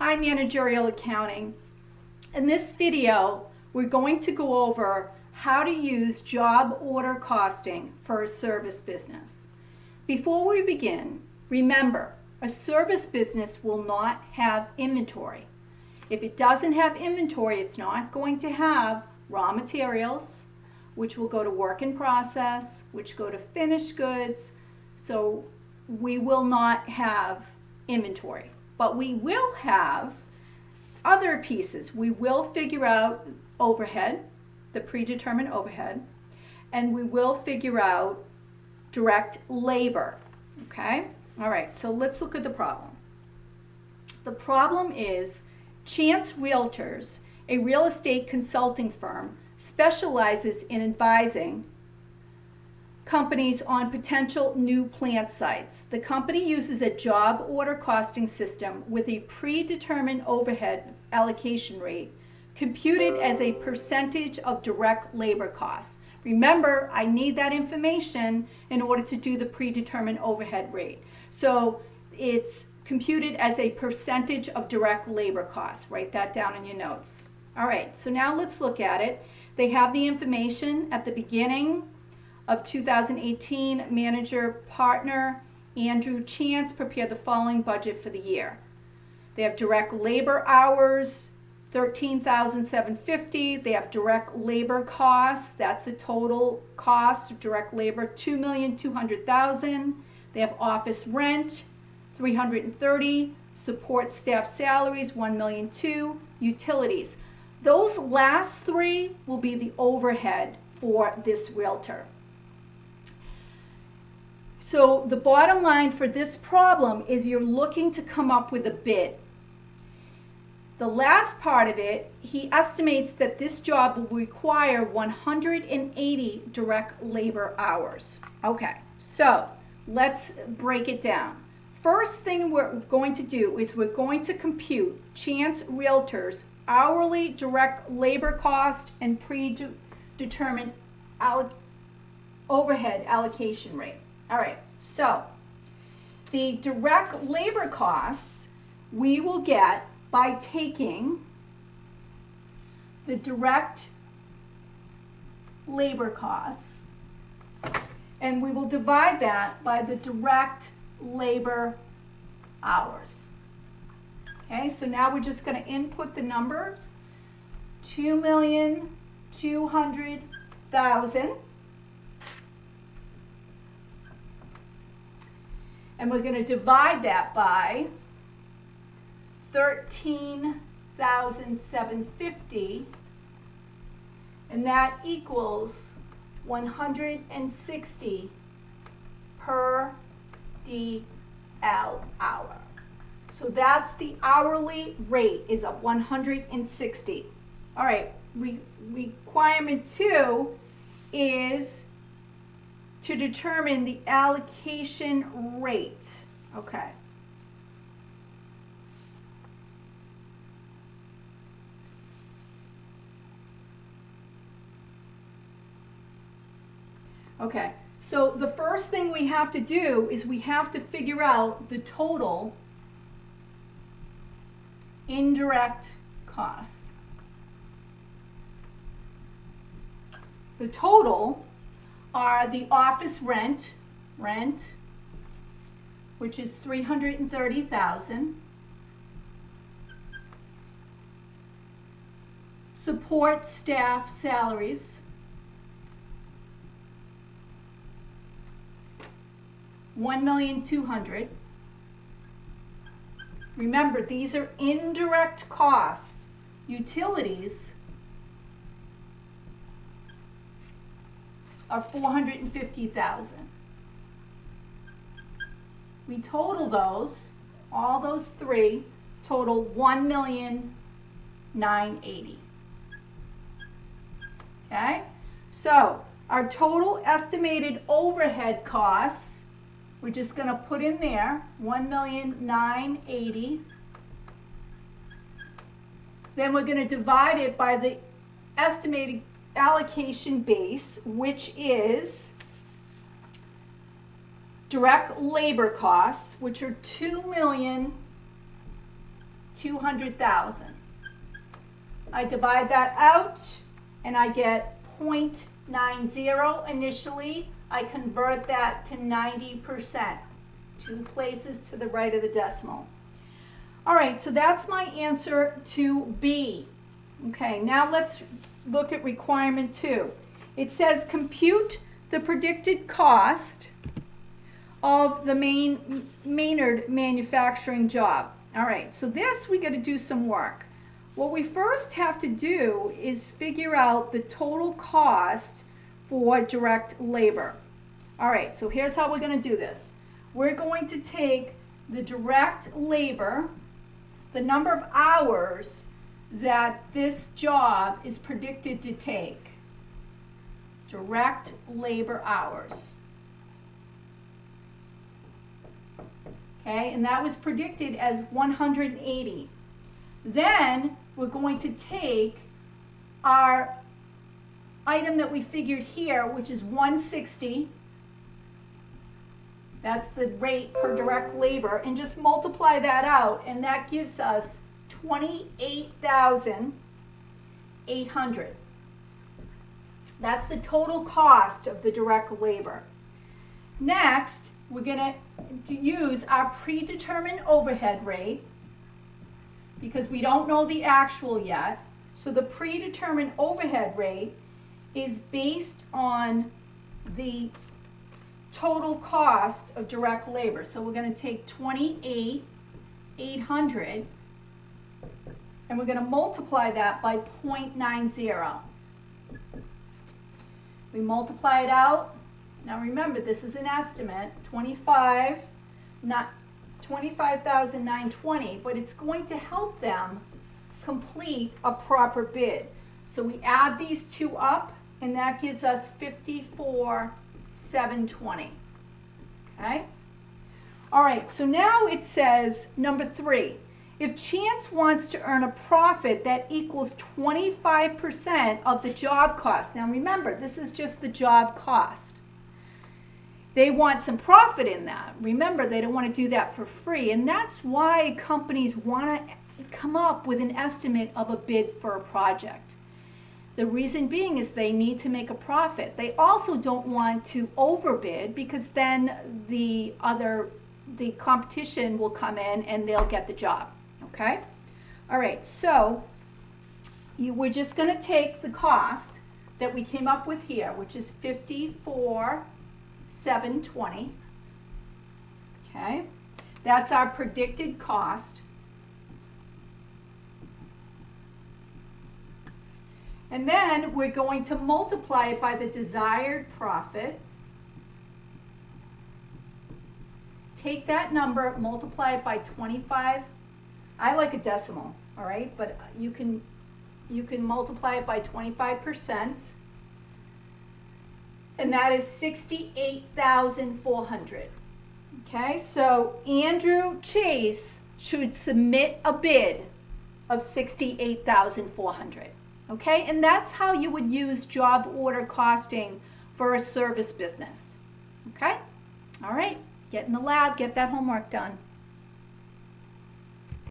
Hi, Managerial Accounting. In this video, we're going to go over how to use job order costing for a service business. Before we begin, remember, a service business will not have inventory. If it doesn't have inventory, it's not going to have raw materials, which will go to work in process, which go to finished goods. So we will not have inventory. But we will have other pieces. We will figure out overhead, the predetermined overhead, and we will figure out direct labor. Okay? All right, so let's look at the problem. The problem is Chance Realtors, a real estate consulting firm, specializes in advising companies on potential new plant sites. The company uses a job order costing system with a predetermined overhead allocation rate computed as a percentage of direct labor costs. Remember, I need that information in order to do the predetermined overhead rate. So it's computed as a percentage of direct labor costs. Write that down in your notes. All right, so now let's look at it. They have the information at the beginning of 2018. Manager partner Andrew Chance prepared the following budget for the year. They have direct labor hours, 13,750. They have direct labor costs. That's the total cost of direct labor, 2,200,000. They have office rent, 330. Support staff salaries, 1,200,000. Utilities. Those last three will be the overhead for this realtor. So the bottom line for this problem is you're looking to come up with a bid. The last part of it, he estimates that this job will require 180 direct labor hours. Okay, so let's break it down. First thing we're going to do is we're going to compute Chance Realtors' hourly direct labor cost and predetermined overhead allocation rate. All right, so the direct labor costs we will get by taking the direct labor costs and we will divide that by the direct labor hours. Okay, so now we're just going to input the numbers, 2,200,000. And we're going to divide that by 13,750, and that equals 160 per DL hour. So that's the hourly rate, is of 160. All right, requirement 2 is to determine the allocation rate. Okay. Okay, so the first thing we have to do is we have to figure out the total indirect costs. The total are the office rent, which is 330,000. Support staff salaries, 1,200,000. Remember, these are indirect costs. Utilities are 450,000. We total those, all those three, total 1,980,000. Okay, so our total estimated overhead costs, we're just going to put in there 1,980,000. Then we're going to divide it by the estimated allocation base, which is direct labor costs, which are 2,200,000 200,000. I divide that out and I get 0.90 initially. I convert that to 90%. 2 places to the right of the decimal. All right, so that's my answer to B. Okay, now let's look at requirement 2. It says compute the predicted cost of the Maynard manufacturing job. All right, so this we got to do some work. What we first have to do is figure out the total cost for direct labor. All right, so here's how we're going to do this. We're going to take the direct labor, the number of hours that this job is predicted to take. Direct labor hours. Okay, and that was predicted as 180. Then we're going to take our item that we figured here, which is 160. That's the rate per direct labor, and just multiply that out, and that gives us 28,800. That's the total cost of the direct labor. Next, we're going to use our predetermined overhead rate, because we don't know the actual yet. So the predetermined overhead rate is based on the total cost of direct labor. So we're going to take 28,800 and we're going to multiply that by 0.90. We multiply it out. Now remember, this is an estimate, 25,920, but it's going to help them complete a proper bid. So we add these two up, and that gives us 54,720. Okay? All right, so now it says, number 3, if Chance wants to earn a profit that equals 25% of the job cost. Now remember, this is just the job cost. They want some profit in that. Remember, they don't want to do that for free, and that's why companies want to come up with an estimate of a bid for a project. The reason being is they need to make a profit. They also don't want to overbid, because then the competition will come in and they'll get the job. Okay? All right, so we're just going to take the cost that we came up with here, which is 54,720. Okay? That's our predicted cost. And then we're going to multiply it by the desired profit. Take that number, multiply it by 25. I like a decimal, all right? But you can multiply it by 25%. And that is 68,400. Okay, so Andrew Chase should submit a bid of 68,400. Okay, and that's how you would use job order costing for a service business. Okay, all right, get in the lab, get that homework done.